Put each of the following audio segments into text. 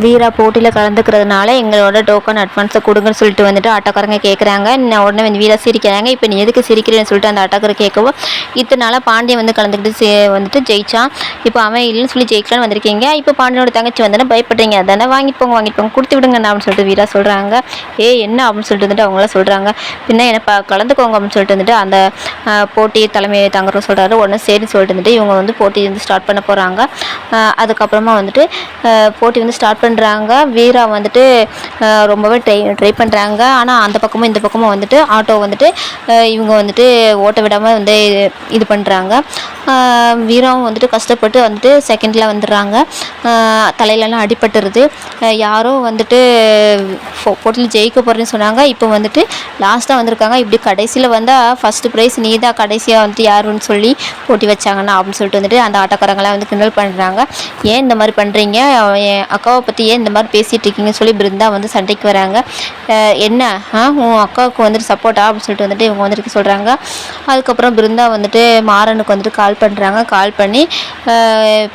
வீரா போட்டியில் கலந்துக்கிறதுனால எங்களோட டோக்கன் அட்வான்ஸை கொடுங்கன்னு சொல்லிட்டு வந்துட்டு ஆட்டோக்காரங்க கேட்குறாங்க. நான் உடனே வந்து வீரா சிரிக்கிறாங்க. இப்போ நீ எதுக்கு சிரிக்கிறேன்னு சொல்லிட்டு அந்த ஆட்டோக்காரர் கேட்கவும், இத்தனை நாளாக பாண்டியன் வந்து கலந்துக்கிட்டு வந்துட்டு ஜெயிச்சான். இப்போ அவன் இல்லைன்னு சொல்லி ஜெயிக்கலான்னு வந்திருக்கீங்க. இப்போ பாண்டியனோட தங்கச்சி வந்தானே பயப்படுறீங்க, அதானே வாங்கிட்டு போங்க கொடுத்து விடுங்க அப்படின்னு சொல்லிட்டு வீரா சொல்கிறாங்க. என்ன அப்படின்னு சொல்லிட்டு வந்துட்டு அவங்களாம் சொல்கிறாங்க. பின்ன என்ன கலந்துக்கோங்க அப்படின்னு சொல்லிட்டு வந்துட்டு அந்த போட்டி தலைமையை தாங்கிறோம் சொல்கிறாரு. உடனே சரின்னு சொல்லிட்டு வந்துட்டு இவங்க வந்து போட்டி வந்து ஸ்டார்ட் பண்ண போகிறாங்க. அதுக்கப்புறமா வந்துட்டு போட்டி வந்து ஸ்டார்ட் பண்ணுறாங்க. வீரா வந்துட்டு ரொம்பவே ட்ரை பண்ணுறாங்க. ஆனால் அந்த பக்கமும் இந்த பக்கமும் வந்துட்டு ஆட்டோ வந்துட்டு இவங்க வந்துட்டு ஓட்ட விடாமல் வந்து இது பண்ணுறாங்க. வீராவும் வந்துட்டு கஷ்டப்பட்டு வந்துட்டு செகண்டில் வந்துடுறாங்க. தலையிலலாம் அடிபட்டுருது. யாரும் வந்துட்டு போட்டியில் ஜெயிக்க போகிறேன்னு சொன்னாங்க. இப்போ வந்துட்டு லாஸ்ட்டாக வந்திருக்காங்க. இப்படி கடைசியில் வந்தால் ஃபஸ்ட்டு ப்ரைஸ் நீ தான், கடைசியாக வந்துட்டு யாருன்னு சொல்லி போட்டி வச்சாங்கன்னா அப்படின்னு சொல்லிட்டு வந்துட்டு அந்த ஆட்டோக்காரங்களாம் வந்து கிண்டல் பண்ணுறாங்க. ஏன் இந்த மாதிரி பண்ணுறீங்க, என் அக்காவை பற்றி ஏன் இந்த மாதிரி பேசிகிட்டு இருக்கீங்கன்னு சொல்லி பிருந்தா வந்து சண்டைக்கு வராங்க. என்ன உன் அக்காவுக்கு வந்துட்டு சப்போர்ட்டா அப்படின்னு சொல்லிட்டு வந்துட்டு இவங்க வந்துட்டு சொல்கிறாங்க. அதுக்கப்புறம் பிருந்தா வந்துட்டு மாறனுக்கு வந்துட்டு கால் பண்ணுறாங்க. கால் பண்ணி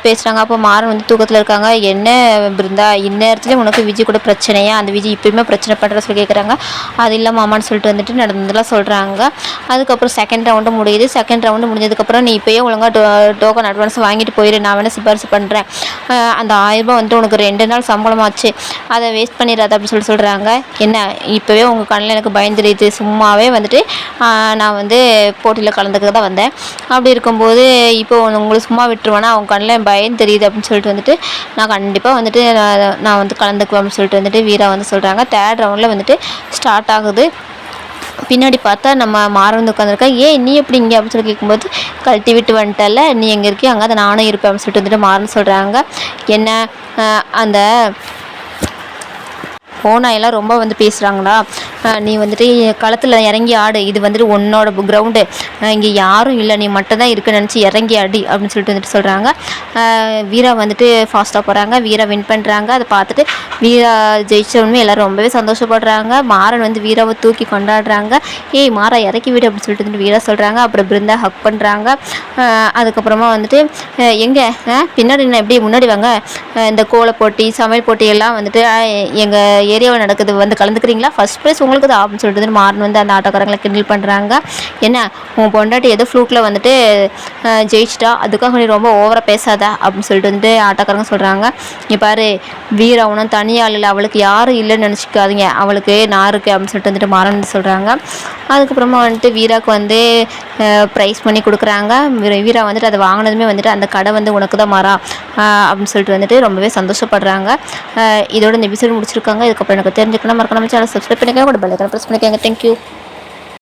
பேசுகிறாங்க. அப்போ மாறன் வந்து தூக்கத்தில் இருக்காங்க. என்ன பிருந்தா, இந்நேரத்துலேயும் உனக்கு விஜய் கூட பிரச்சனையா, அந்த விஜய் இப்போயுமே பிரச்சனை பண்ணுற சொல்லி கேட்குறாங்க. அது இல்லை மாமான்னு சொல்லிட்டு வந்துட்டு நடந்ததெல்லாம் சொல்கிறாங்க. அதுக்கப்புறம் செகண்ட் ரவுண்டு முடியுது. செகண்ட் ரவுண்டு முடிஞ்சதுக்கப்புறம் நீ இப்போயே ஒழுங்காக டோக்கன் அட்வான்ஸ் வாங்கிட்டு போயிடு, நான் வேணால் சிபாரிசு பண்ணுறேன். அந்த 1000 ரூபா வந்துட்டு உனக்கு 2 நாள் சம்பளமாச்சு, அதை வேஸ்ட் பண்ணிடாத அப்படின்னு சொல்கிறாங்க. என்ன இப்போவே உங்கள் கண்ணில் எனக்கு பயந்துடுது, சும்மாவே வந்துட்டு நான் வந்து போட்டியில் கலந்துக்க தான் வந்தேன், அப்படி இருக்கும்போது இப்போ உங்களுக்கு சும்மா விட்டுருவேன்னா அவங்க கண்ணில் பயம் தெரியுது அப்படின்னு சொல்லிட்டு வந்துட்டு நான் கண்டிப்பாக வந்துட்டு நான் வந்து கலந்துக்குவேன் அப்படின்னு சொல்லிட்டு வந்துட்டு வீரா வந்து சொல்கிறாங்க. தேர்ட் ரவுண்டில் வந்துட்டு ஸ்டார்ட் ஆகுது. பின்னாடி பார்த்தா நம்ம மாறன் உட்காந்துருக்கா. நீ எப்படி இங்கே அப்படின்னு சொல்லி கேட்கும்போது, கழட்டி விட்டு வந்துட்டல, நீ எங்கே இருக்கியோ அங்கே அதை நானும் இருப்பேன் அப்படின்னு சொல்லிட்டு வந்துட்டு மாறன் சொல்கிறாங்க. என்ன அந்த ஓனாயெல்லாம் ரொம்ப வந்து பேசுகிறாங்களா, நீ வந்துட்டு களத்தில் இறங்கி ஆடு, இது வந்துட்டு உன்னோட கிரவுண்டு, இங்கே யாரும் இல்லை, நீ மட்டும் தான் இருக்குன்னு நினச்சி இறங்கி ஆடி அப்படின்னு சொல்லிட்டு வந்துட்டு சொல்கிறாங்க. வீரா வந்துட்டு ஃபாஸ்ட்டாக போகிறாங்க. வீரா வின் பண்ணுறாங்க. அதை பார்த்துட்டு வீரா ஜெயிச்சவனுமே எல்லோரும் ரொம்பவே சந்தோஷப்படுறாங்க. மாறன் வந்து வீராவை தூக்கி கொண்டாடுறாங்க. மாறா இறக்கி விடு அப்படின்னு சொல்லிட்டு வந்துட்டு வீரா சொல்கிறாங்க. அப்புறம் பிருந்தா ஹக் பண்ணுறாங்க. அதுக்கப்புறமா வந்துட்டு எங்கே பின்னாடி என்ன எப்படி முன்னாடி வாங்க, இந்த கோல போட்டி சமையல் போட்டியெல்லாம் வந்துட்டு எங்கள் ஏரியாவில் நடக்குது, வந்து கலந்துக்கிறீங்களா, ஃபஸ்ட் ப்ரைஸ் உங்களுக்கு தான் அப்படின்னு சொல்லிட்டு மாறன் வந்து அந்த ஆட்டோக்காரங்களை கிண்டல் பண்ணுறாங்க. என்ன உன் பொண்டாட்டி ஏதோ ஃப்ளூக்கில் வந்துட்டு ஜெயிச்சிட்டா, அதுக்காக நீ ரொம்ப ஓவராக பேசாத அப்படின்னு சொல்லிட்டு வந்துட்டு ஆட்டோக்காரங்க சொல்கிறாங்க. நீ பாரு, வீரா ஒன்றும் தனியாள் இல்லை, அவளுக்கு யாரும் இல்லைன்னு நினச்சிக்காதீங்க, அவளுக்கு நான் இருக்குது அப்படின்னு சொல்லிட்டு வந்துட்டு மாறன் சொல்கிறாங்க. அதுக்கப்புறமா வந்துட்டு வீராவுக்கு வந்து ப்ரைஸ் பண்ணி கொடுக்குறாங்க. வீரா வந்துட்டு அதை வாங்கினதுமே வந்துட்டு அந்த கடை வந்து உனக்கு தான் மாறா அப்படின்னு சொல்லிட்டு வந்துட்டு ரொம்பவே சந்தோஷப்படுறாங்க. இதோட இந்த எபிசோடு முடிச்சிருக்காங்க. இதுக்கப்புறம் எனக்கு தெரிஞ்சுக்கணும் மறக்காம சேனல் சப்ஸ்கிரைப் பண்ணிக்கோங்க, கூட பெல் ஐகானை ப்ரெஸ் பண்ணிக்கோங்க. தேங்க்யூ.